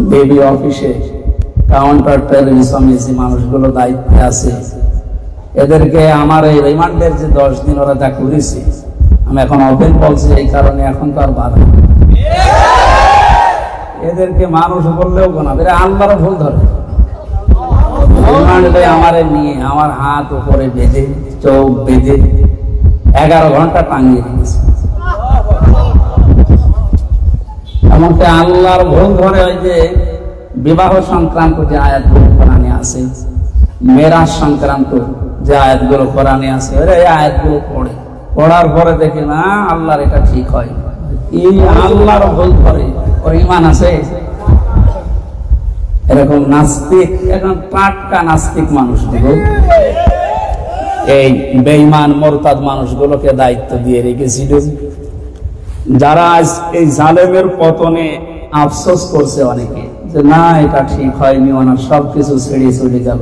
DB অফিসে counter টেররিজমে যে মানুষগুলো দায়িত্বে আছে, এদেরকে আমার এই রিমান্ডের যে 10 দিন ওরা যা করেছে, আমি এখন ওপেন বলছি এই কারণে, এখন তো আর বাধা এদেরকে মানুষ বললেও গোনা, এরা আল্লাহর ভুল ধরে। রিমান্ডে আমারে নিয়ে আমার হাত উপরে বেঁধে, চোখ বেঁধে 11 ঘন্টা টাঙিয়ে দিয়েছে। এমনকি আল্লাহর ভুল ধরে ওই যে বিবাহ সংক্রান্ত যে আয়াতগুলো কোরআনে আছে, মেরাজ সংক্রান্ত যে আয়াতগুলো কোরআনে আছে, এই আয়াতগুলো পড়ার পরে দেখে না আল্লাহর এটা ঠিক হয়, এই আল্লাহর ভুল ধরে ওর ঈমান আছে। এরকম নাস্তিক, এখন টাটকা নাস্তিক মানুষগুলো, এই বেঈমান মুরতাদ মানুষগুলোকে দায়িত্ব দিয়ে রেখেছিল, যারা আজ এই জালেমের পতনে আফসোস করছে অনেকে যে না এটা ঠিক হয়নি, ওনার সবকিছু ছেড়ে চলে গেল।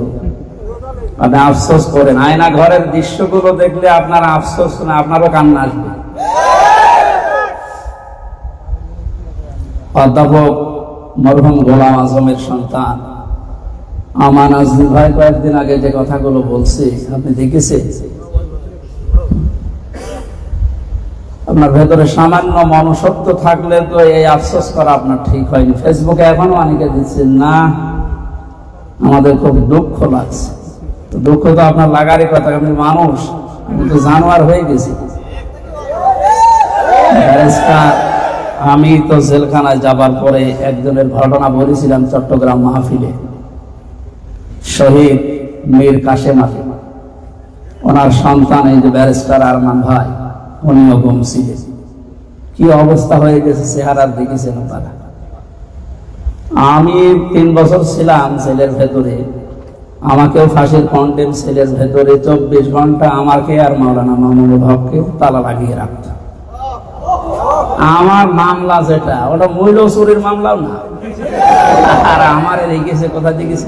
আপনি আফসোস করেন, আয়না ঘরের দৃশ্যগুলো দেখলে আপনার আফসোস না, আপনারও কান্না আসবে। অধ্যাপক মরহুম গোলাম আজমের সন্তান আমান আজমি ভাই কয়েকদিন আগে যে কথাগুলো বলছে আপনি দেখেছেন? আপনার ভেতরে সামান্য মনুষ্যত্ব থাকলে তো এই আফসোস করা আপনার ঠিক হয়নি। ফেসবুকে এখনো অনেকে দিচ্ছেন না আমাদের খুব দুঃখ লাগছে, তো দুঃখ তো আপনার লাগারই কথা, আপনি মানুষ, আমি তো জানোয়ার হয়ে গেছি। আমি তো জেলখানায় যাবার পরে একজনের ঘটনা বলেছিলাম চট্টগ্রাম মাহফিলে, শহীদ মীর কাশেম আলী, ওনার সন্তান এই যে ব্যারিস্টার আরমান ভাই, উনিও গুম ছিলেন। কি অবস্থা হয়ে গেছে চেহারার দেখেছেন আপনারা। আমি 3 বছর ছিলাম জেলের ভেতরে, আমাকেও ফাঁসির কন্ডেম সেলের ভেতরে 24 ঘন্টা আমাকে আর মাওলানা মামুনুল হককে তালা লাগিয়ে রাখত। আমার মামলা যেটা, ওটা মূল্য চুরির মামলাও না, আর আমার রেখেছে কোথা দেখেছে,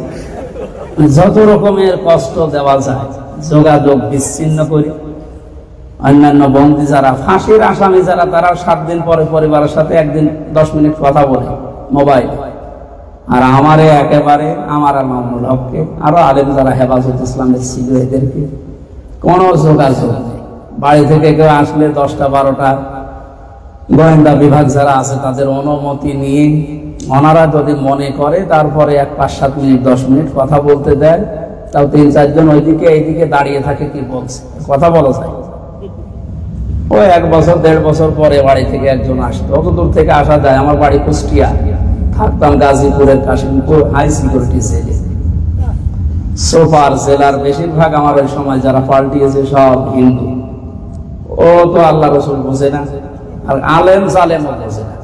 যত রকমের কষ্ট দেওয়া যায় যোগাযোগ বিচ্ছিন্ন করি। অন্যান্য বন্দী যারা ফাঁসির আসামি যারা, তারা 7 দিন পরে পরিবারের সাথে 1 দিন 10 মিনিট কথা বলে মোবাইল, আর আমারে একেবারে, আমার আর মামুনুল হককে আরো আলেম যারা হেফাজত ইসলামের ছিল এদেরকে কোনো যোগাযোগ নেই। বাড়ি থেকে কেউ আসলে 10টা 12টা গোয়েন্দা বিভাগ যারা আছে তাদের অনুমতি নিয়ে ওনারা যদি মনে করে তারপরে 5-7 মিনিট 10 মিনিট কথা বলতে দেয়, তাও 3-4 জন ওইদিকে এইদিকে দাঁড়িয়ে থাকে, কি বলছে কথা বলা যায়। ওই 1 বছর 1.5 বছর পরে বাড়ি থেকে একজন আসতো, অত দূর থেকে আসা যায়। আমার বাড়ি কুষ্টিয়া, থাকতাম গাজীপুরের কাশিমপুর হাই সিকিউরিটি জেলে। সোফার জেলার বেশিরভাগ আমার ওই সময় যারা পাল্টিয়েছে সব হিন্দু। ও তো আল্লাহ রসুল বোঝে না, আর আলেম জালেম বোঝে না,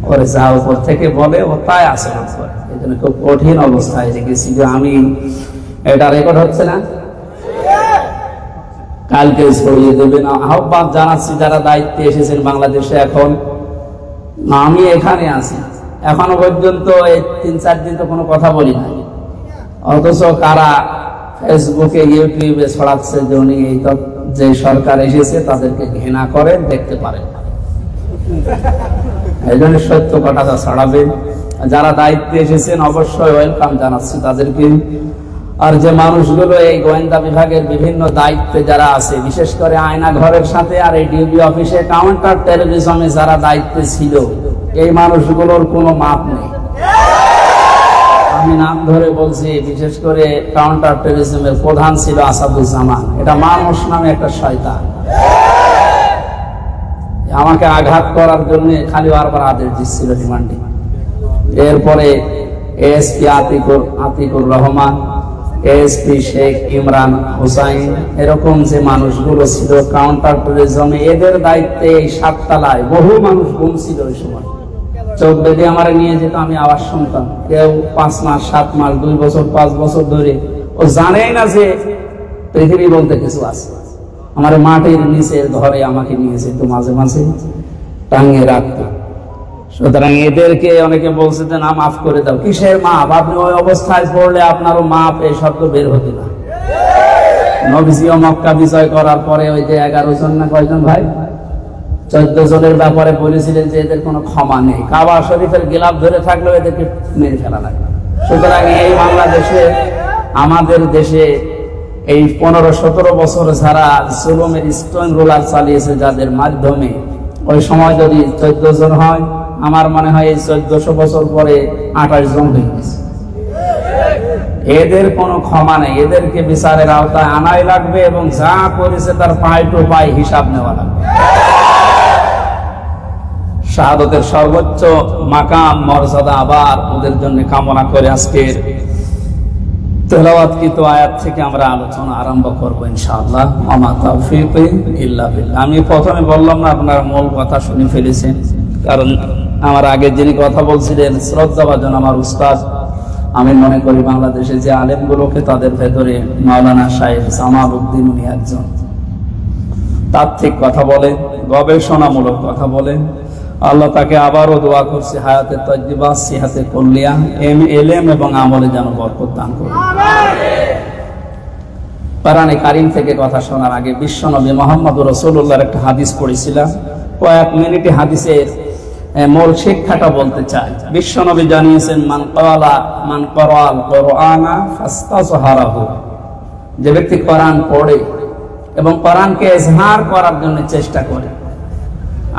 ওরে যা উপর থেকে বলে ও তাই আসে। এই জন্য খুব কঠিন অবস্থায় রেখেছি। আমি এটা রেকর্ড হচ্ছে না, কালকে ছড়িয়ে দেবেন। আহ্বান জানাচ্ছি যারা দায়িত্বে এসেছেন বাংলাদেশে, এখন আমি এখানে আছি, এখনো পর্যন্ত এই 3-4 দিন তো কোনো কথা বলি না, অথচ কারা ফেসবুকে ইউটিউবে ছড়াচ্ছে যে উনি এই যে সরকার এসেছে তাদেরকে ঘৃণা করেন, দেখতে পারেন। এই জন্য সত্য কথাটা ছড়াবেন। যারা দায়িত্বে এসেছেন অবশ্যই ওয়েলকাম জানাচ্ছি তাদেরকে। আর যে মানুষগুলো এই গোয়েন্দা বিভাগের বিভিন্ন দায়িত্বে যারা আছে, বিশেষ করে আয়না ঘরের সাথে আর এই ডিবি অফিসে কাউন্টার টেররিজমে যারা দায়িত্বে ছিল, এই মানুষগুলোর কোনো মাপ নেই। আমি নাম ধরে বলছি, বিশেষ করে কাউন্টার টেররিজমের প্রধান ছিল আসাদুজ্জামান। এটা মানুষ নামে একটা শয়তান, আমাকে আঘাত করার জন্য খালি বারবার আদেশ দিচ্ছিল রিমান্ডে। এরপরে এএসপি আতিকুর রহমান, এএসপি শেখ ইমরান হুসাইন, এরকম যে মানুষগুলো ছিল কাউন্টার টেররিজমে, এদের দায়িত্বে এই 7 তলায় বহু মানুষ গুম ছিল ওই সময়। চোখ বেঁধে আমার নিয়ে যেত, আমি আওয়াজ শুনতাম। কেউ 5 মাস 7 মাস 2 বছর 5 বছর ধরে, ও জানেই না যে পৃথিবী বলতে কিছু আছে। আমার মাটির নিচের ঘরে আমাকে নিয়ে যেত, মাঝে মাঝে টাঙিয়ে রাখতো। সুতরাং এদেরকে অনেকে বলছে যে না মাফ করে দাও। কিসের মাপ? আপনি ওই অবস্থায় পড়লে আপনারও মাপ, এই শব্দ বের হতো না। নবীজি মক্কা বিজয় করার পরে ওই যে 11 জন না কয়জন ভাই, 14 জনের ব্যাপারে বলেছিলেন যে এদের কোনো ক্ষমা নেই, কাবা শরীফের গিলাফ ধরে থাকলেও এদেরকে মেরে ফেলা লাগবে। সুতরাং এই বাংলাদেশে, আমাদের দেশে এই 15-17 বছর যারা জুলুমের স্টোন রোলার চালিয়েছে, যাদের মাধ্যমে ওই সময় যদি 14 জন হয়, আমার মনে হয় এই 1400 বছর পরে 28 জন হয়ে গেছে। এদের কোনো ক্ষমা নেই, এদেরকে বিচারের আওতায় আনাই লাগবে এবং যা করেছে তার পাই টু পাই হিসাব নেওয়া লাগবে। শাহাদাতের সর্বোচ্চ মাকাম মর্যাদা আবার ওদের জন্য কামনা করে আজকের তেলাওয়াতকৃত আয়াত থেকে আমরা আলোচনা আরম্ভ করব ইনশাআল্লাহ। ওমা তাওফীক ইল্লা বিল্লাহ। আমি প্রথমে বললাম না, আপনারা মূল কথা শুনে ফেলেছেন, কারণ আমার আগে যিনি কথা বলছিলেন শ্রদ্ধাভাজন আমার উস্তাদ, আমি মনে করি বাংলাদেশে যে আলেমগুলোকে, তাদের ভেতরে মাওলানা সাহেব জামাল উদ্দিন উনি একজন তাত্ত্বিক কথা বলেন, গবেষণামূলক কথা বলেন। আল্লাহ তাকে আবারও দোয়া করছে হায়াতে তজ্জিবা, সিহাতে কুল্লিয়া, ইলম এবং আমলে যেন বরকত দান করে। কোরআনে কারীম থেকে কথা শোনার আগে বিশ্বনবী মুহাম্মদ রাসূলুল্লাহর একটা হাদিস পড়েছিলাম, কয়েক মিনিটে হাদিসের মূল শিক্ষাটা বলতে চাই। বিশ্বনবী জানিয়েছেন, মান ক্বারাল কুরআনা ফাস্তাযহারাহু, যে ব্যক্তি কোরআন পড়ে এবং কোরআনকে ইজহার করার জন্য চেষ্টা করে।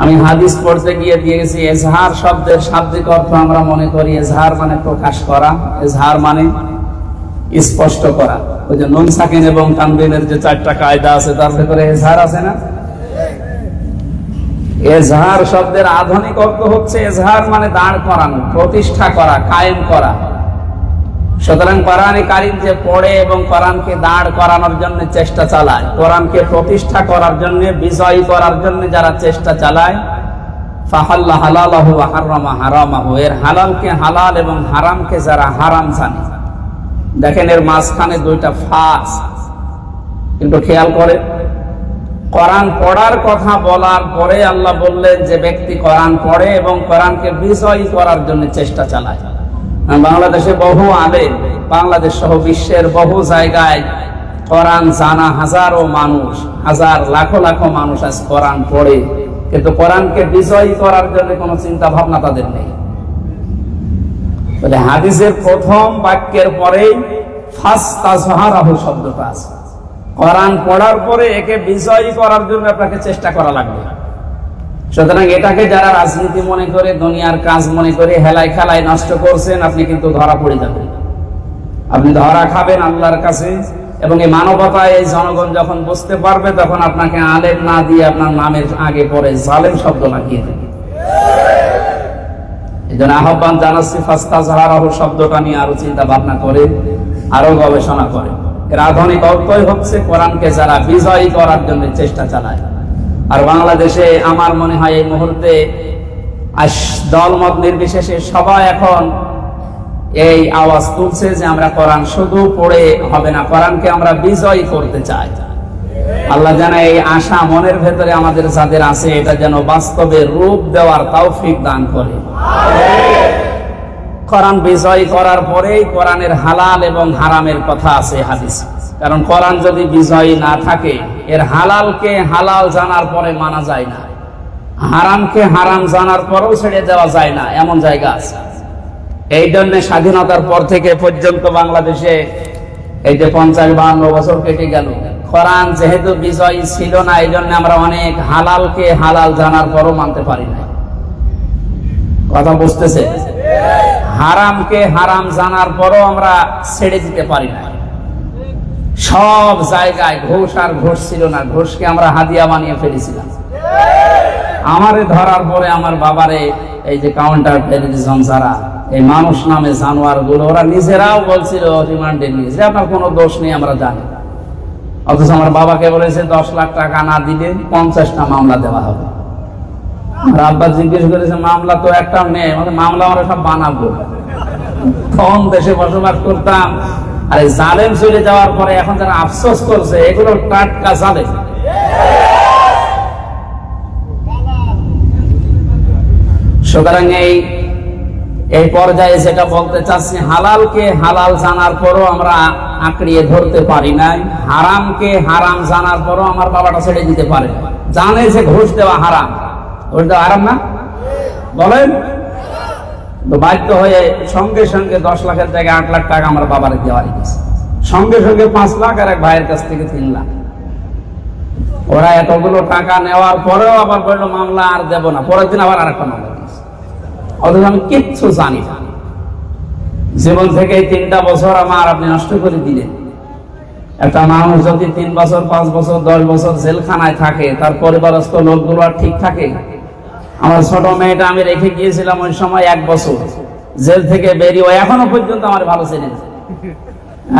আমি হাদিস পড়তে গিয়ে দিয়েছি ইজহার শব্দের শাব্দিক অর্থ আমরা মনে করি ইজহার মানে প্রকাশ করা, ইজহার মানে স্পষ্ট করা। ওই যে নুন সাকিন এবং তানবিনের যে 4টা কায়দা আছে তার ভেতরে ইজহার আছে না? এজহার শব্দের আধুনিক অর্থ হচ্ছে এজহার মানে দাঁড় করানো, প্রতিষ্ঠা করা, কায়েম করা। সুতরাং কোরআনে কারীম যে পড়ে এবং কোরআনকে দাঁড় করানোর জন্য চেষ্টা চালায়, কোরআনকে প্রতিষ্ঠা করার জন্য, বিজয়ী করার জন্য যারা চেষ্টা চালায়, ফাহাল্লা হালালাহু ওয়া হারামা হারামাহু, এর হালালকে হালাল এবং হারামকে যারা হারাম জানে। দেখেন এর মাঝখানে 2টা ফাঁস, কিন্তু খেয়াল করে কোরআন পড়ার কথা বলার পরে আল্লাহ বললেন যে ব্যক্তি কোরআন পড়ে এবং কোরআনকে বিজয়ী করার জন্য চেষ্টা চালায়। বাংলাদেশে বহু আলেম, বাংলাদেশ সহ বিশ্বের বহু জায়গায় কোরআন জানা হাজারো মানুষ, হাজার লাখো লাখো মানুষ আজ কোরআন পড়ে, কিন্তু কোরআনকে বিজয়ী করার জন্য কোনো চিন্তা ভাবনা তাদের নেই। বলে হাদিসের প্রথম বাক্যের পরেই ফাস্তাযহারাহু শব্দটা আছে। কোরআন পড়ার পরে একে বিজয়ী করার জন্য আপনাকে চেষ্টা করা লাগবে। সুতরাং এটাকে যারা রাজনীতি মনে করে, দুনিয়ার কাজ মনে করে হেলায় খেলায় নষ্ট করছেন, আপনি কিন্তু ধরা পড়ে যাবেন, আপনি ধরা খাবেন আল্লাহর কাছে। এবং এই মানবতায় এই জনগণ যখন বুঝতে পারবে, তখন আপনাকে আলেম না দিয়ে আপনার নামের আগে পরে জালেম শব্দ লাগিয়ে দেবে। এই জন্য আহ্বান জানাচ্ছি, ফাস্তাযহারাহু শব্দটা নিয়ে আরো চিন্তা ভাবনা করে, আরো গবেষণা করে। এর আধুনিক অর্থই হচ্ছে কোরআনকে যারা বিজয়ী করার জন্য চেষ্টা চালায়। আর বাংলাদেশে আমার মনে হয় এই মুহূর্তে দলমত নির্বিশেষে সবাই এখন এই আওয়াজ তুলছে যে আমরা কোরআন শুধু পড়ে হবে না, কোরআনকে আমরা বিজয়ী করতে চাই। আল্লাহ যেন এই আশা মনের ভেতরে আমাদের যাদের আছে, এটা যেন বাস্তবে রূপ দেওয়ার তৌফিক দান করে। কোরআন বিজয় করার পরেই কোরআনের হালাল এবং হারামের কথা আছে হাদিসে। কারণ কোরআন যদি বিজয়ী না থাকে, এর হালালকে হালাল জানার পরে মানা যায় না, হারামকে হারাম জানার পরেও ছেড়ে দেওয়া যায় না, এমন জায়গা আছে। এই জন্য স্বাধীনতার পর থেকে পর্যন্ত বাংলাদেশে এই যে 50-52 বছর কেটে গেল, কোরআন যেহেতু বিজয়ী ছিল না, এই জন্য আমরা অনেক হালালকে হালাল জানার পরও মানতে পারি না। কথা বুঝতেছে? হারামকে হারাম জানার পরও আমরা ছেড়ে দিতে পারি না। সব জায়গায় ঘুষ আর ঘুষ ছিল না, ঘুষকে আমরা হাদিয়া বানিয়ে ফেলেছিলাম। আমারে ধরার পরে আমার বাবারে এই যে কাউন্টার টেররিজম যারা, এই মানুষ নামে জানোয়ার গুলো, ওরা নিজেরাও বলছিল রিমান্ডে নিয়ে যে আপনার কোনো দোষ নেই, আমরা জানি। অথচ আমার বাবাকে বলেছে 10 লাখ টাকা না দিলে 50টা মামলা দেওয়া হবে। আর আব্বা জিজ্ঞেস করেছে মামলা তো একটাও নেই, মামলা আমরা সব বানাবো। কোন দেশে বসবাস করতাম, আর জালেম চলে যাওয়ার পরে এখন যারা আফসোস করছে, এগুলো টাটকা জালেম। সুতরাং এই পর্যায়ে যেটা বলতে চাচ্ছি, হালালকে হালাল জানার পরও আমরা আঁকড়িয়ে ধরতে পারি নাই, হারামকে হারাম জানার পরও আমার বাবাটা ছেড়ে দিতে পারে। জানে যে ঘুষ দেওয়া হারাম, ওইটা আরাম না বলেন? তো বাধ্য হয়ে সঙ্গে সঙ্গে 10 লাখের জায়গায় 8 লাখ টাকা আমার বাবার দেওয়া গেছে, সঙ্গে সঙ্গে 5 লাখ আর এক ভাইয়ের কাছ থেকে 3 লাখ। ওরা এতগুলো টাকা নেওয়ার পরেও আবার বললো মামলা আর দেব না, পরের দিন আবার আরেকটা মামলা দিয়েছে। অথচ আমি কিচ্ছু জানি না। জীবন থেকে 3টা বছর আমার আপনি নষ্ট করে দিলেন। একটা মানুষ যদি 3 বছর 5 বছর 10 বছর জেলখানায় থাকে, তার পরিবারস্থ লোকগুলো আর ঠিক থাকে? আমার ছোট মেয়েটা আমি রেখে গিয়েছিলাম ওই সময় 1 বছর জেল থেকে বেরিয়ে, এখনো পর্যন্ত আমার ভালো চেনে না।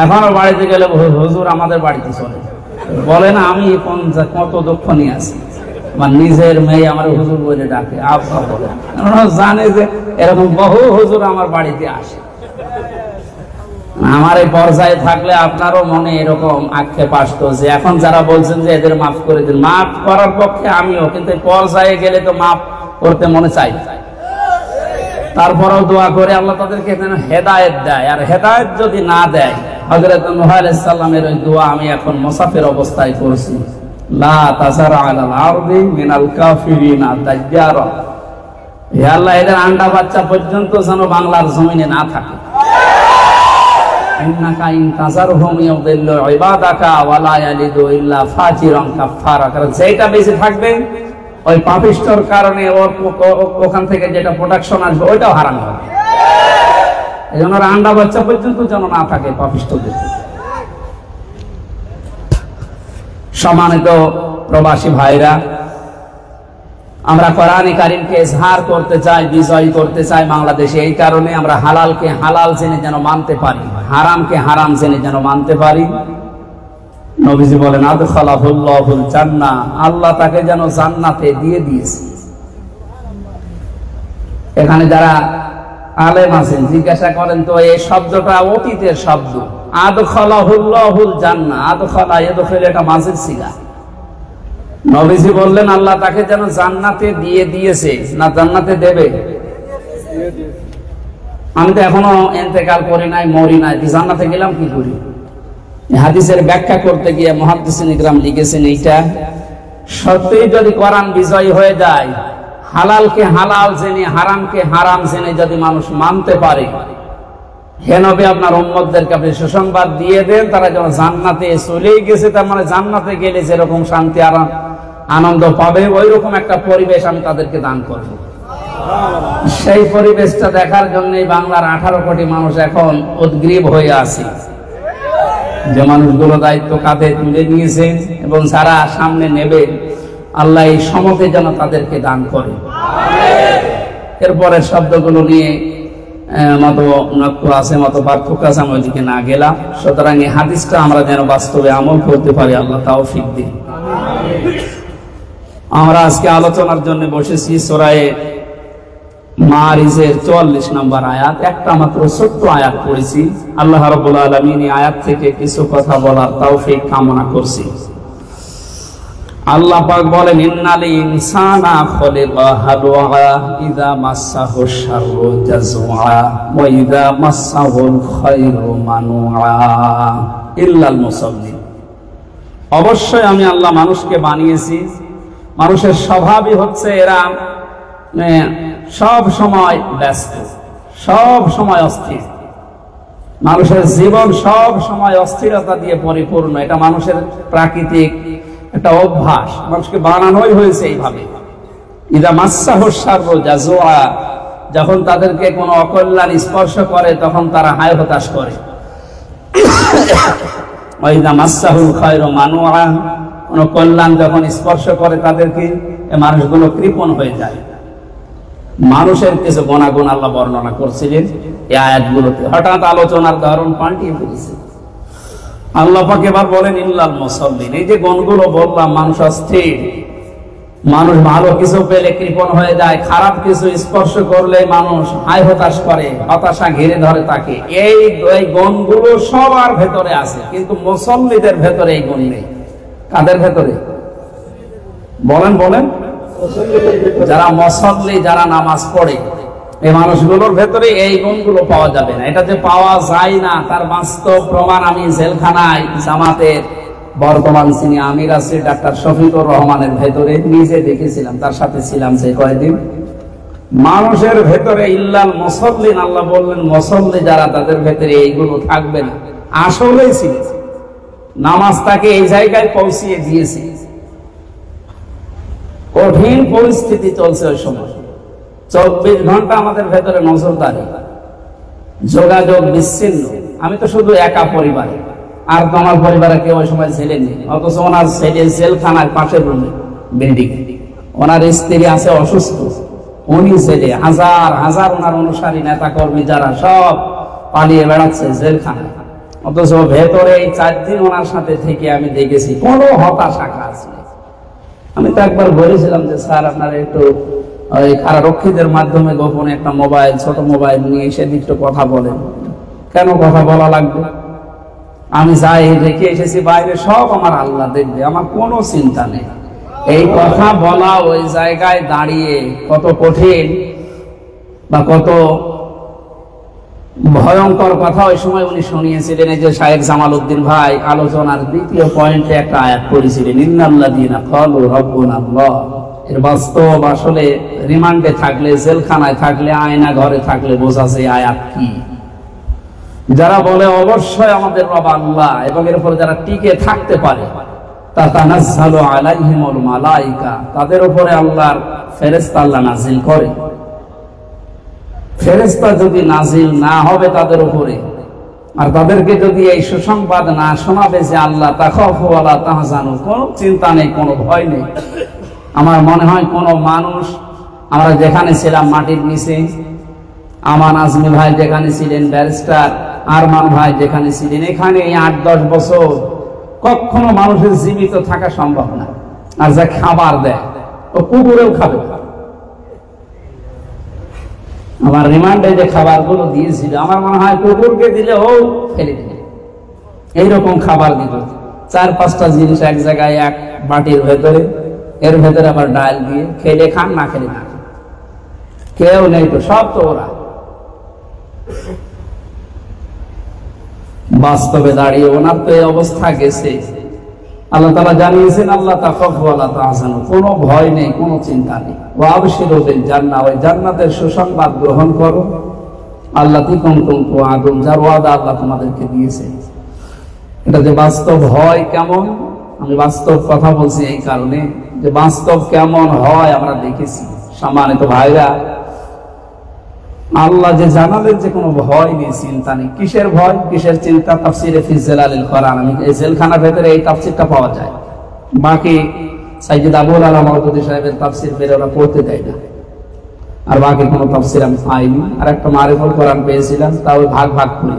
এখনো বাড়িতে গেলে হুজুর আমাদের বাড়িতে চলে, বলে না আমি কত দুঃখ নিয়ে আসি। আমার নিজের মেয়ে আমার হুজুর বলে ডাকে, আব্বা বলে, জানে যে এরকম বহু হুজুর আমার বাড়িতে আসে। আমার এই পর্যায়ে থাকলে আপনারও মনে এরকম আক্ষেপ আসতো যে এখন যারা বলছেন যে এদের মাফ করে দিন, মাফ করার পক্ষে আমিও, কিন্তু পর্যায়ে গেলে তো মাফ করতে মনে চাই। তারপরেও দোয়া করে আল্লাহ তাদেরকে হেদায়েত দেয়। আর হেদায়েত যদি না দেয়, হযরত নূহ আলাইহিস সালামের ওই দোয়া আমি এখন মুসাফির অবস্থায় করছি, লা তাযারা আলাল আরদি মিনাল কাফিরিনা দাজ্জারা। হে আল্লাহ, এদের আন্ডা বাচ্চা পর্যন্ত যেন বাংলার জমিনে না থাকে। ইন্নাকা ইন তাযারহুম ইউদিল্লু ইবাদাকা ওয়া লা ইয়ালিদু ইল্লা ফাজিরান কাফারা। কারণ যেটা বেঁচে থাকবে ওই পাপিষ্ঠর কারণে ওখান থেকে যেটা প্রোডাকশন আসবে ওইটাও হারাম হবে। এই জন্য আন্ডা বাচ্চা পর্যন্ত যেন না থাকে পাপিষ্ঠদের। সম্মানিত প্রবাসী ভাইরা, আমরা কোরআনে কারীমকে ইজহার করতে চাই, বিজয় করতে চাই বাংলাদেশে। এই কারণে আমরা হালালকে হালাল জেনে যেন মানতে পারি, হারামকে হারাম জেনে যেন মানতে পারি। নবীজি বলেন আদখালাহুল্লাহুল জান্নাহ, আল্লাহ তাকে যেন জান্নাতে দিয়ে দিয়েছে। এখানে যারা আলেম আছেন জিজ্ঞাসা করেন তো এই শব্দটা অতীতের শব্দ, আদখালাহুল্লাহুল জান্নাহ, আদখালা ইয়াদখিল, এটা মাঝের সিগা। নবীজি বললেন আল্লাহ তাকে যেন জান্নাতে দিয়ে দিয়েছে, না জান্নাতে দেবে? আমি তো এখনো ইন্তেকাল করি নাই, মরি নাই, জান্নাতে গেলাম কি করি? হাদিসের ব্যাখ্যা করতে গিয়ে মুহাদ্দিসিন ইকরাম লিখেছেন, এইটা সত্যিই যদি কোরআন বিজয়ী হয়ে যায়, হালালকে হালাল জেনে হারামকে হারাম জেনে যদি মানুষ মানতে পারে, হে নবী আপনার উম্মতদেরকে আপনি সুসংবাদ দিয়ে দেন তারা যেন জান্নাতে চলেই গেছে। তার মানে জান্নাতে গেলে যেরকম শান্তি আর আনন্দ পাবে ওই রকম একটা পরিবেশ আমি তাদেরকে দান করব। সেই পরিবেশটা দেখার জন্যই বাংলার 18 কোটি মানুষ এখন উদ্গ্রীব হয়ে আছে। যে মানুষগুলো দায়িত্ব কাঁধে তুলে নিয়েছেন এবং যারা সামনে নেবে, আল্লাহ এই সমতে যেন তাদেরকে দান করে। এরপরের শব্দগুলো নিয়ে মত নক্য আছে, মত পার্থক্য আছে, আমি ওইদিকে না গেলাম। সুতরাং এই হাদিসটা আমরা যেন বাস্তবে আমল করতে পারি, আল্লাহ তাওফিক দিন। আমরা আজকে আলোচনার জন্য বসেছি সূরা মারিজের 44 নম্বর আয়াত, একটা মাত্র ছোট্ট আয়াত পড়েছি। আল্লাহ রাব্বুল আলামিন এই আয়াত থেকে কিছু কথা বলার তৌফিক কামনা করছি। আল্লাহ পাক বলেন, ইন্নাল ইনসানা খুলিকা হালুআ ইযা মাসসাহু শাররু জাযুআ ওয়া ইযা মাসসাহুল খায়রু মানুআ ইল্লাল মুসাল্লিন। অবশ্যই আমি আল্লাহ মানুষকে বানিয়েছি, মানুষের স্বভাবই হচ্ছে এরা সব সময় ব্যস্ত, সব সময় অস্থির। মানুষের জীবন সব সময় অস্থিরতা দিয়ে পরিপূর্ণ। এটা মানুষের প্রাকৃতিক একটা অভ্যাস, মানুষকে বানানোই হয়েছে এইভাবে। ইযা মাসসাহু শাররু জাযুআ, যখন তাদেরকে কোনো অকল্যাণ স্পর্শ করে তখন তারা হায় হতাশ করে। ওয়া ইযা মাসসাহুল খায়রু মানুআ, কোনো কল্যাণ যখন স্পর্শ করে তাদেরকে, এই মানুষগুলো কৃপণ হয়ে যায়। মানুষের কিছু গুণাগুণ আল্লাহ বর্ণনা করছিলেন এই আয়াতগুলোতে। হঠাৎ আলোচনার ধরন পাল্টিয়ে ফেলেছে। আল্লাহ পাক এবার বলেন ইল্লাল মুসাল্লিন। এই যে গুণগুলো বললাম, মানুষ অস্থির, মানুষ ভালো কিছু পেলে কৃপণ হয়ে যায়, খারাপ কিছু স্পর্শ করলে মানুষ হায় হতাশ করে, হতাশা ঘিরে ধরে তাকে। এই গুণগুলো সবার ভেতরে আছে, কিন্তু মুসাল্লিদের ভেতরে এই গুণ নেই। কাদের ভেতরে? বলেন বলেন। যারা মুসাল্লি, যারা নামাজ পড়ে, এই মানুষগুলোর ভেতরে এই গুণগুলো পাওয়া যাবে না। এটা যে পাওয়া যায় না তার বাস্তব প্রমাণ আমি জেলখানায় জামাতের বর্তমান যিনি আমির আছে ডাক্তার শফিকুর রহমানের ভেতরে নিজে দেখেছিলাম, তার সাথে ছিলাম সেই কয়েকদিন। মানুষের ভেতরে ইল্লাল মুসাল্লিন, আল্লাহ বললেন মুসাল্লি যারা তাদের ভেতরে এইগুলো থাকবে না। আসলেই ছিল, নামাজ তাকে এই জায়গায় পৌঁছিয়ে দিয়েছে। কঠিন পরিস্থিতি চলছে ওই সময়, 24 ঘন্টা আমাদের ভেতরে নজরদারি, যোগাযোগ বিচ্ছিন্ন। আমি তো শুধু একা পরিবারে, আর তো আমার পরিবারে কেউ ওই সময় ছেলে নেই, অথচ ওনার ছেলে জেলখানার পাশের রুমে বিল্ডিং, ওনার স্ত্রী আছে অসুস্থ, উনি ছেলে, হাজার হাজার ওনার অনুসারী নেতা কর্মী যারা সব পালিয়ে বেড়াচ্ছে জেলখানায়, অথচ ভেতরে এই 4 দিন ওনার সাথে থেকে আমি দেখেছি কোনো হতাশা কাজ নেই। আমি তো একবার বলেছিলাম যে স্যার আপনারা একটু ওই কারারক্ষীদের মাধ্যমে গোপনে একটা মোবাইল, ছোট মোবাইল নিয়ে সেদিক একটু কথা বলেন। কেন কথা বলা লাগবে? আমি যাই রেখে এসেছি বাইরে, সব আমার আল্লাহ দেখবে, আমার কোনো চিন্তা নেই। এই কথা বলা ওই জায়গায় দাঁড়িয়ে কত কঠিন বা কত ভয়ঙ্কর কথা ওই সময় উনি শুনিয়েছিলেন। এই যে শাহেখ জামাল উদ্দিন ভাই আলোচনার দ্বিতীয় পয়েন্টে একটা আয়াত পড়েছিলেন, ইন্নাল্লাযীনা ক্বালু রাব্বুনাল্লাহ। এর বাস্তব আসলে রিমান্ডে থাকলে, জেলখানায় থাকলে, আয়না ঘরে থাকলে বোঝা যায় আয়াত কি। যারা বলে অবশ্যই আমাদের রব আল্লাহ, এবং এর উপর যারা টিকে থাকতে পারে, তাতানাজ্জালু আলাইহিমুল মালায়েকা, তাদের উপরে আল্লাহর ফেরেশতা আল্লাহ নাজিল করে। ফেরেশতা যদি নাজিল না হবে তাদের উপরে, আর তাদেরকে যদি এই সুসংবাদ না শোনাবে যে আল্লাহ তাখাফু ওয়ালা তাহজানু, কোনো চিন্তা নেই, কোনো ভয় নেই। আমার মনে হয় কোন মানুষ, আমরা যেখানে ছিলাম মাটির নিচে, আমান আজমি ভাই যেখানে ছিলেন, ব্যারিস্টার আরমান ভাই যেখানে ছিলেন, এখানে 8-10 বছর কখনো মানুষের জীবিত থাকা সম্ভব না। আর যা খাবার দেয় ও কুকুরেও খাবে। আমার রিমান্ডে যে খাবারগুলো দিয়েছিল, আমার মনে হয় কুকুরকে দিলে ও ফেলে দিলে এইরকম খাবার দিত। 4-5টা জিনিস এক জায়গায়, এক বাটির ভেতরে, এর ভেতরে আবার ডাল দিয়ে, খেলে খান না খেলে না, কেউ নেই তো, সব তো ওরা। বাস্তবে দাঁড়িয়ে ওনার তো এই অবস্থা গেছে। আল্লাহ তাআলা জানিয়েছেন আল্লাহ তাখাফু ওয়ালা তাহজানু, কোনো ভয় নেই, কোনো চিন্তা নেই। ওয়া আবশিরু বিল জান্নাহ, ওই জান্নাতের সুসংবাদ গ্রহণ করো। আল্লাতী কুনতুম তুআদুন, যার ওয়াদা আল্লাহ তোমাদেরকে দিয়েছে। এটা যে বাস্তব হয় কেমন, আমি বাস্তব কথা বলছি এই কারণে যে বাস্তব কেমন হয় আমরা দেখেছি। সম্মানিত ভাইরা, আল্লাহ যে জানালেন যে কোনো ভয় নেই, চিন্তা নেই। কিসের ভয়, কিসের চিন্তা? তাফসিরে ফি জিলালিল কোরআন, আমি এই জেলখানার ভেতরে এই তাফসিরটা পাওয়া যায়। বাকি সাইয়্যিদ আবুল আলা মাওদুদী সাহেবের তাফসির ফের ওরা পড়তে দেয় না, আর বাকি কোনো তাফসির আমি পাইনি। আর একটা মারিফুল কোরআন পেয়েছিলাম, তাও ভাগ ভাগ করে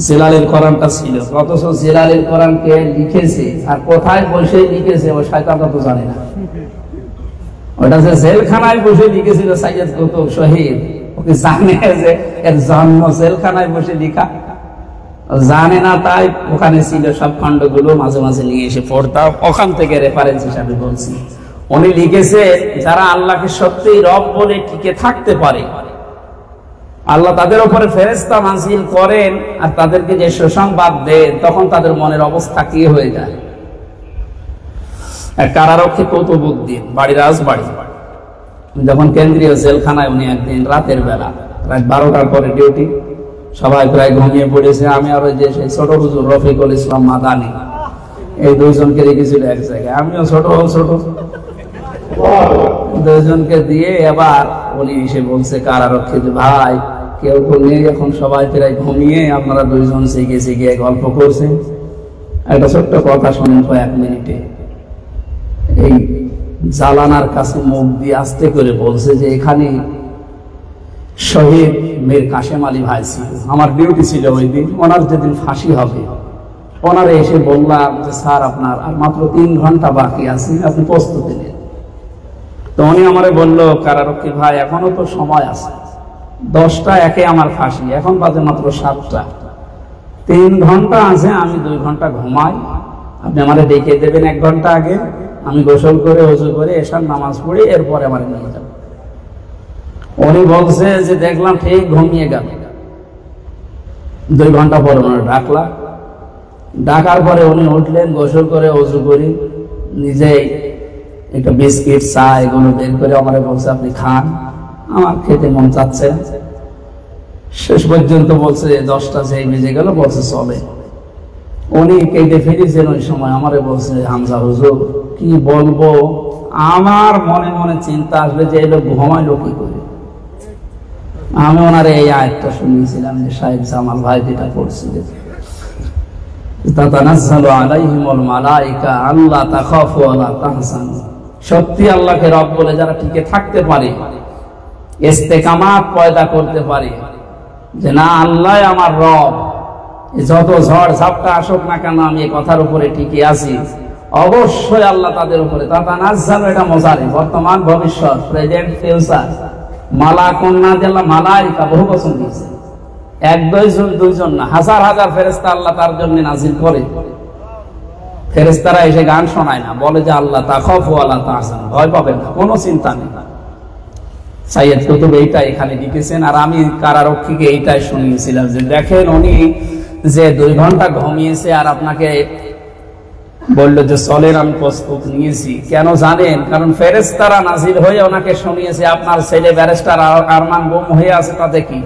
জিলালিল কোরআনটা ছিল, অথচ জিলালিল কোরআন কে লিখেছে আর কোথায় বসে লিখেছে ও শয়তানরা তো জানে না। ওটা যে জেলখানায় বসে লিখেছিল সাইয়্যিদ কুতুব শহীদ, ওকে জানে যে এর জন্ম জেলখানায় বসে লিখা, জানে না, তাই ওখানে ছিল সব খণ্ডগুলো, মাঝে মাঝে নিয়ে এসে পড়তাম, ওখান থেকে রেফারেন্স হিসাবে বলছি। উনি লিখেছে যারা আল্লাহকে সত্যিই রব বলে টিকে থাকতে পারে, আল্লাহ তাদের উপরে ফেরেশতা নাজিল করেন আর তাদেরকে যে সুসংবাদ দেন, তখন তাদের মনের অবস্থা কি হয়ে যায়। এক কারারক্ষী কুতুবউদ্দিন, বাড়ি রাজবাড়ি, যখন কেন্দ্রীয় জেলখানায় উনি একদিন রাতের বেলা, রাত 12টার পরে ডিউটি, সবাই প্রায় ঘুমিয়ে পড়েছে। আমি আর ওই যে সেই ছোট হুজুর রফিকুল ইসলাম মাদানি, এই দুইজনকে রেখেছিল এক জায়গায়, আমিও ছোট দুইজনকে দিয়ে এবার উনি এসে বলছে কারারক্ষী, ভাই কেউ তো নেই এখন, সবাই প্রায় ঘুমিয়ে, আপনারা দুইজন শিখে গিয়ে গল্প করছেন, একটা ছোট্ট কথা শোনেন কয়েক মিনিটে। এই জালানার কাছে মুখ দিয়ে আস্তে করে বলছে যে এখানে শহীদ মীর কাশেম আলী ভাই ছিল, আমার ডিউটি ছিল ওই দিন, ওনার যেদিন ফাঁসি হবে, ওনারে এসে বললাম যে স্যার আপনার আর মাত্র 3 ঘন্টা বাকি আছে, আপনি প্রস্তুতি নেন। তো উনি আমারে বললো, কারারক্ষী ভাই এখনো তো সময় আছে, 10টা একে আমার ফাঁসি, এখন বাজে মাত্র 7টা, 3 ঘন্টা আছে, আমি 2 ঘন্টা ঘুমাই, আপনি আমারে ডেকে দেবেন 1 ঘন্টা আগে, আমি গোসল করে ওযু করে এশার নামাজ পড়ি, এরপরে আমার নিয়ে যাব। উনি বলছে যে দেখলাম ঠিক ঘুমিয়ে গেল। 2 ঘন্টা পরে ওনার ডাকলাম, ডাকার পরে উনি উঠলেন, গোসল করে ওযু করে নিজেই একটা বিস্কিট চা এগুলো বের করে আমার বলছে আপনি খান, আমার খেতে মন চাচ্ছে। শেষ পর্যন্ত বলছে 10টা যেই বেজে গেল, বলছে চলে। উনি কেটে ফিরেছেন ওই সময় আমারে বলছে হামজা হুজুর কি বলবো, আমার মনে মনে চিন্তা আসবে যে এই লোক ঘুমাইলো কি করে। আমি ওনার এই আয়াতটা শুনিয়েছিলাম যে শাহেদ জামাল ভাই যেটা পড়ছিলেন, তাতানাজ্জালু আলাইহিমুল মালায়েকা আল্লা তাখাফু ওয়া লা তাহজানু। সত্যি আল্লাহকে রব বলে যারা টিকে থাকতে পারে, ইস্তেকামাত পয়দা করতে পারে যে না আল্লাহ আমার রব, যত ঝড় ঝাপটা আসুক না কেন আমি এই কথার উপরে টিকে আছি, অবশ্যই আল্লাহ তাদের উপরে। তাতানাজ্জালু এটা মুজারি, বর্তমান ভবিষ্যৎ, প্রেজেন্ট ফিউচার। মালাকুন না দিল্লা মালাইকা বহু বচন দিয়েছে, এক দুইজন না, হাজার হাজার ফেরেশতা আল্লাহ তার জন্য নাজিল করে। ফেরেশতারা এসে গান শোনায় না, বলে যে আল্লাহ তাখাফু ওয়া লা তাহজানু, ভয় পাবেন না, কোনো চিন্তা নেই। সাইয়েদ কুতুব এইটা এখানে লিখেছেন, আর আমি কারারক্ষীকে এইটাই শুনিয়েছিলাম যে দেখেন উনি যে 2 ঘন্টা ঘুমিয়েছে আর আপনাকে বলল যে চলেন, আমি প্রস্তুত নিয়েছি। কেন জানেন? কারণ ফেরেশতারা নাজিল হয়ে ওনাকে শুনিয়েছে আপনার ছেলে ব্যারিস্টার আরমান গুম হয়ে আছে, তাতে কি?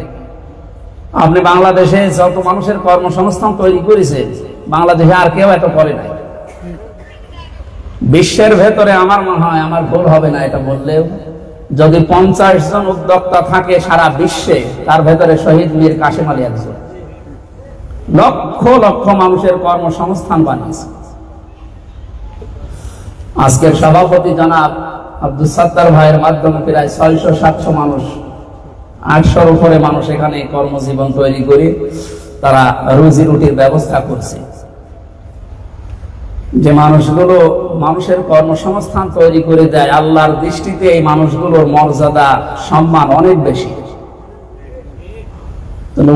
আপনি বাংলাদেশে যত মানুষের কর্মসংস্থান তৈরি করেছেন, বাংলাদেশে আর কেউ এত করে নাই। বিশ্বের ভেতরে আমার মনে হয়, আমার ভুল হবে না এটা বললেও, যদি 50 জন উদ্যোক্তা থাকে সারা বিশ্বে, তার ভেতরে শহীদ মীর কাসেম আলী একজন। লক্ষ লক্ষ মানুষের কর্মসংস্থান বানিয়েছে। আজকের সভাপতি জনাব আব্দুল সাত্তার ভাইয়ের মাধ্যমে প্রায় 600-700 মানুষ, 800-র উপরে মানুষ এখানে কর্মজীবন তৈরি করে তারা রুজি রুটির ব্যবস্থা করছে। যে মানুষগুলো মানুষের কর্মসংস্থান তৈরি করে দেয়, আল্লাহর দৃষ্টিতে এই মানুষগুলোর মর্যাদা সম্মান অনেক বেশি।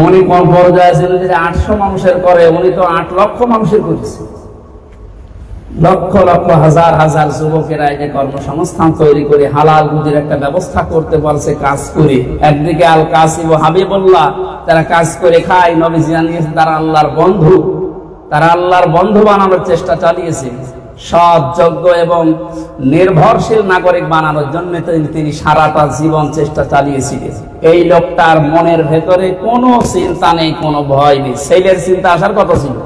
উনি কোন পর্যায়ে ছিলেন যে 800 মানুষের করে, উনি তো 8 লক্ষ মানুষের করেছে। লক্ষ লক্ষ হাজার হাজার যুবকেরা এই যে কর্মসংস্থান তৈরি করে হালাল রুজির একটা ব্যবস্থা করতে পারছে কাজ করে। একদিকে আল কাসিম ও হাবিবুল্লাহ, তারা কাজ করে খায়, নবীজি জানিয়েছেন তারা আল্লাহর বন্ধু, তারা আল্লাহর বন্ধু বানানোর চেষ্টা চালিয়েছে। সৎ, যোগ্য এবং নির্ভরশীল নাগরিক বানানোর জন্য তিনি সারাটা জীবন চেষ্টা চালিয়েছিলেন। এই লোকটার মনের ভেতরে কোনো চিন্তা নেই, কোনো ভয় নেই। ছেলের চিন্তা আসার কথা ছিল,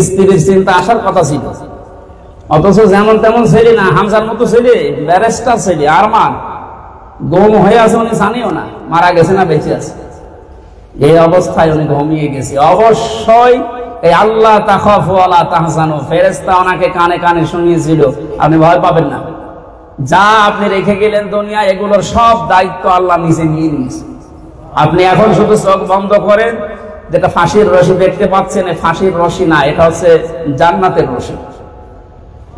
স্ত্রীর চিন্তা আসার কথা ছিল, অথচ যেমন তেমন ছেলে না, হামজার মতো ছেলে, ব্যারিস্টার ছেলে আরমান গুম হয়ে আছে, উনি জানিও না মারা গেছে না বেঁচে আছে। এই অবস্থায় উনি ঘুমিয়ে গেছে। অবশ্যই এই আল্লাহ তাখাফু ওয়া লা তাহজানু ফেরেশতা ওনাকে কানে কানে শুনিয়েছিল, আপনি ভয় পাবেন না, যা আপনি রেখে গেলেন দুনিয়া, এগুলোর সব দায়িত্ব আল্লাহ নিজে নিয়ে নিয়েছে। আপনি এখন শুধু চোখ বন্ধ করেন, যেটা ফাঁসির রশি দেখতে পাচ্ছেন, ফাঁসির রশি না, এটা হচ্ছে জান্নাতের রশি।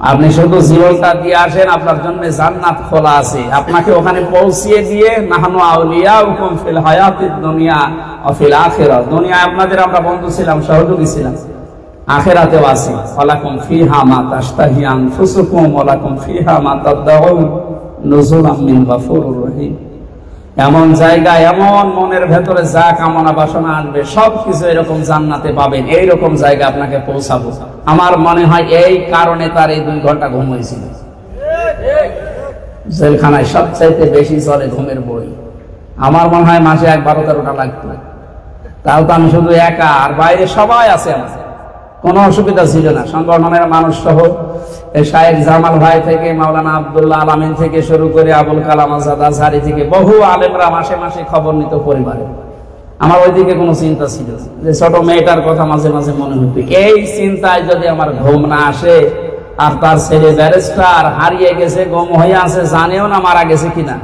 আপনি শুধু জীবনটা দিয়ে আসেন, আপনার জন্য জান্নাত খোলা আছে। আপনাকে ওখানে পৌঁছিয়ে দিয়ে নাহনু আউলিয়াউকুম ফিল হায়াতিদ দুনিয়া ওয়া ফিল আখিরাহ, দুনিয়ায় আপনাদের আমরা বন্ধু ছিলাম, সহযোগী ছিলাম, আখিরাতেও আছি। ওয়ালাকুম ফিহা মা তাশতাহি আনফুসুকুম ওয়ালাকুম ফিহা মা তাদউন নুজুলাম মিন গফুরির রহিম। এমন জায়গায়, এমন মনের ভেতরে যা কামনা বাসনা আসবে সবকিছু এরকম জান্নাতে পাবেন। এইরকম জায়গা আপনাকে পৌঁছাবো। আমার মনে হয় এই কারণে তার এই 2 ঘন্টা ঘুম হয়েছিল। জেলখানায় সবচাইতে বেশি চলে ঘুমের বই। আমার মনে হয় মাসে 12-13টা লাগতো। তাও তো আমি শুধু একা, আর বাইরে সবাই আছে, আমার কোনো অসুবিধা ছিল না। সংগঠনের মানুষ সহ শাহেদ জামাল ভাই থেকে মাওলানা আব্দুল্লাহ আলামিন থেকে শুরু করে আবুল কালাম আজাদ আজহারি থেকে বহু আলেমরা মাসে মাসে খবর নিত পরিবারে। আমার ওইদিকে কোনো চিন্তা ছিল না, যে ছোট মেয়েটার কথা মাঝে মাঝে মনে হতো। এই চিন্তায় যদি আমার ঘুম না আসে, আর তার ছেলে ব্যারিস্টার হারিয়ে গেছে, গুম হয়ে আছে, জানেও না মারা গেছে কিনা,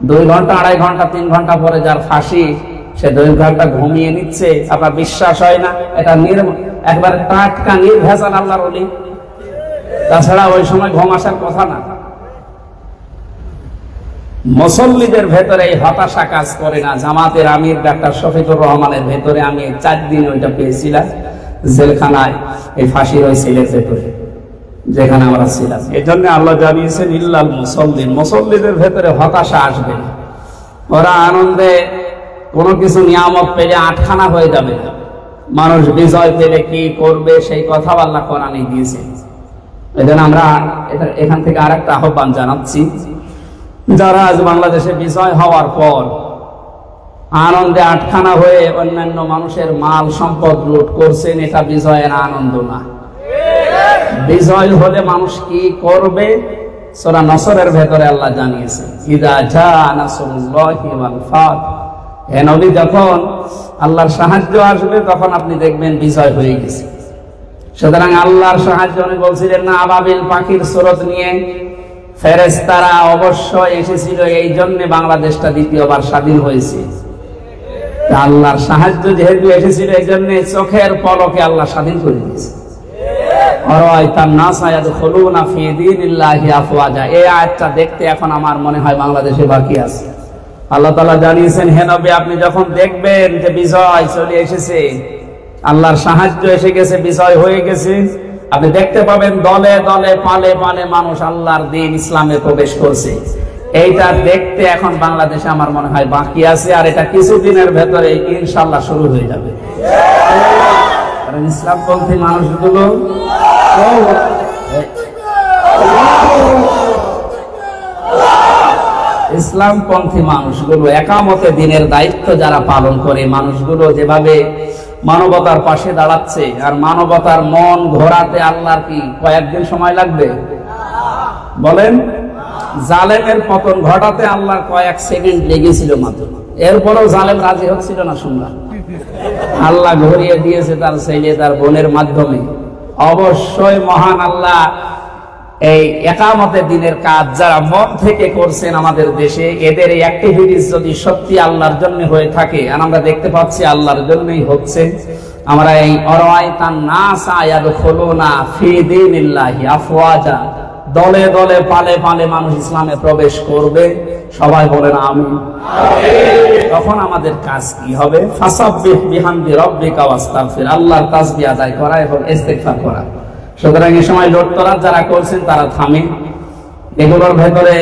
2 ঘন্টা 2.5 ঘন্টা 3 ঘন্টা পরে যার ফাঁসি, সে 2 ঘন্টা ঘুমিয়ে নিচ্ছে, আপনার বিশ্বাস হয় না? এটা একবার টাটকা নির্ভেজাল আল্লাহর ওলি, তাছাড়া ওই সময় ঘুম আসার কথা না। মুসল্লিদের ভেতরে এই হতাশা কাজ করে না। জামাতের আমির ডাক্তার শফিকুর রহমানের ভেতরে আমি 4 দিন ওইটা পেয়েছিলাম, জেলখানায় এই ফাঁসির ওই সেলের ভেতরে যেখানে আমরা ছিলাম। এই জন্য আল্লাহ জানিয়েছেন ইল্লাল মুসল্লিন, মুসল্লিদের ভেতরে হতাশা আসবে না। ওরা আনন্দে কোনো কিছু নিয়ামত পেলে আটখানা হয়ে যাবে না। মানুষ বিজয় পেলে কি করবে সেই কথা আল্লাহ কোরআনে দিয়েছে। এজন্য আমরা এখান থেকে আরেকটা আহ্বান জানাচ্ছি, যারা আজ বাংলাদেশে বিজয় হওয়ার পর আনন্দে আটখানা হয়ে অন্যান্য মানুষের মাল সম্পদ লুট করছেন, এটা বিজয়ের আনন্দ না। বিজয় হলে মানুষ কি করবে সূরা নসরের ভেতরে আল্লাহ জানিয়েছেন, ইযা জাআ নাসরুল্লাহি ওয়াল ফাত, হে নবী যখন আল্লাহর সাহায্য আসবে তখন আপনি দেখবেন বিজয় হয়ে গেছে। সুতরাং আল্লাহর সাহায্য উনি বলছিলেন না আবাবিল পাখির সুরত নিয়ে, ফেরেশতারা অবশ্যই এসেছিল, এই জন্য বাংলাদেশটা দ্বিতীয়বার স্বাধীন হয়েছে। আল্লাহর সাহায্য যেহেতু এসেছিল এই জন্য চোখের পলকে আল্লাহ স্বাধীন করে দিয়েছে। এই আয়াতটা দেখতে এখন আমার মনে হয় বাংলাদেশে বাকি আছে। আল্লাহ তাআলা জানিয়েছেন, হে নবী আপনি যখন দেখবেন যে বিজয় চলে এসেছে, আল্লাহর সাহায্য এসে গেছে, বিজয় হয়ে গেছে, আপনি দেখতে পাবেন দলে দলে পালে পালে মানুষ আল্লাহর দ্বীন ইসলামে প্রবেশ করছে। এইটা দেখতে এখন বাংলাদেশে আমার মনে হয় বাকি আছে, আর এটা কিছুদিনের ভেতরে ইনশাআল্লাহ শুরু হয়ে যাবে। কারণ ইসলামপন্থী মানুষগুলো ইসলামপন্থী মানুষগুলো একামতে দিনের দায়িত্ব যারা পালন করে, মানুষগুলো যেভাবে মানবতার পাশে দাঁড়াচ্ছে, আর মানবতার মন ঘোরাতে আল্লাহর কি কয়েকদিন সময় লাগবে বলেন? জালেমের পতন ঘটাতে আল্লাহর কয়েক সেকেন্ড লেগেছিল মাত্র, এরপরও জালেম রাজি হচ্ছিল না। শুনলাম আল্লাহ ঘুরিয়ে দিয়েছে তার ছেলে তার বোনের মাধ্যমে। অবশ্যই মহান আল্লাহ এই একামতে দিনের কাজ যারা মন থেকে করছেন আমাদের দেশে, এদের এই অ্যাক্টিভিটিস যদি সত্যি আল্লাহর জন্য হয়ে থাকে, আর আমরা দেখতে পাচ্ছি আল্লাহর জন্যই হচ্ছে, আমরা এই অরায়তান নাস ইয়াদখুলুনা ফি দীনিল্লাহি আফওয়াজা, দলে দলে পালে পালে মানুষ ইসলামে প্রবেশ করবে, সবাই বলেন আমিন। তখন আমাদের কাজ কি হবে? ফাসাব্বিহ বিহামদি রাব্বিকা ওয়াস্তাগফির, আল্লাহর তাসবিহ আদায় করা এবং ইস্তিগফার করা। সুতরাং এই সময় লুটতরাজ যারা করছেন তারা থামে। এগুলোর ভেতরে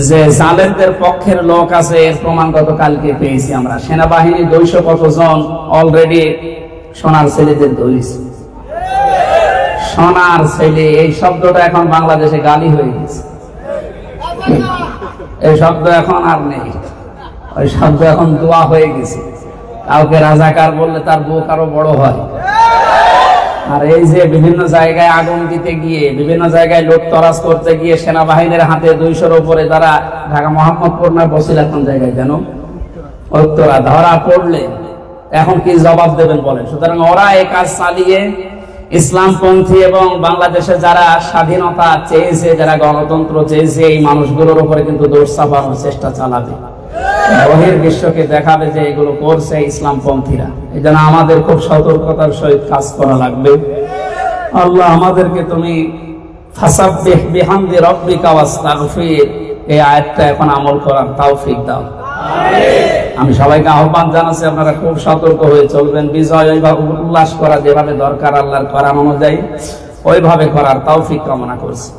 যে জালেমদের পক্ষের লোক আছে এর প্রমাণ গতকালকে পেয়েছি আমরা। সেনাবাহিনী 200 কতজন অলরেডি সোনার ছেলেদের ধরেছে। সোনার ছেলে এই শব্দটা এখন বাংলাদেশে গালি হয়ে গেছে, এই শব্দ এখন আর নেই, ওই শব্দ এখন দোয়া হয়ে গেছে। কাউকে রাজাকার বললে তার বুক আরো বড় হয়। আর এই যে বিভিন্ন জায়গায় আগুন দিতে গিয়ে, বিভিন্ন জায়গায় লুটতরাজ করতে গিয়ে সেনাবাহিনীর হাতে 200-র উপরে তারা ঢাকা মোহাম্মদপুর না বসিলা কোন জায়গায় যেন উত্তরা ধরা পড়লে এখন কি জবাব দেবেন বলেন? সুতরাং ওরা এই কাজ চালিয়ে ইসলামপন্থী এবং বাংলাদেশে যারা স্বাধীনতা চেয়েছে, যারা গণতন্ত্র চেয়েছে, এই মানুষগুলোর উপরে কিন্তু দোষ চাপানোর চেষ্টা চালাবে, বহির্বিশ্বকে দেখাবে যে এগুলো করছে ইসলামপন্থীরা। এই জন্য আমাদের খুব সতর্কতার সহিত কাজ করা লাগবে। আল্লাহ আমাদেরকে তুমি ফাসাব্বিহ বিহামদি রাব্বিকা ওয়াস্তাগফির এই আয়াতটা এখন আমল করার তৌফিক দাও। আমি সবাইকে আহ্বান জানাচ্ছি, আপনারা খুব সতর্ক হয়ে চলবেন। বিজয় ওইভাবে উল্লাস করা যেভাবে দরকার আল্লাহর কোরআন অনুযায়ী ওইভাবে করার তৌফিক কামনা করছি।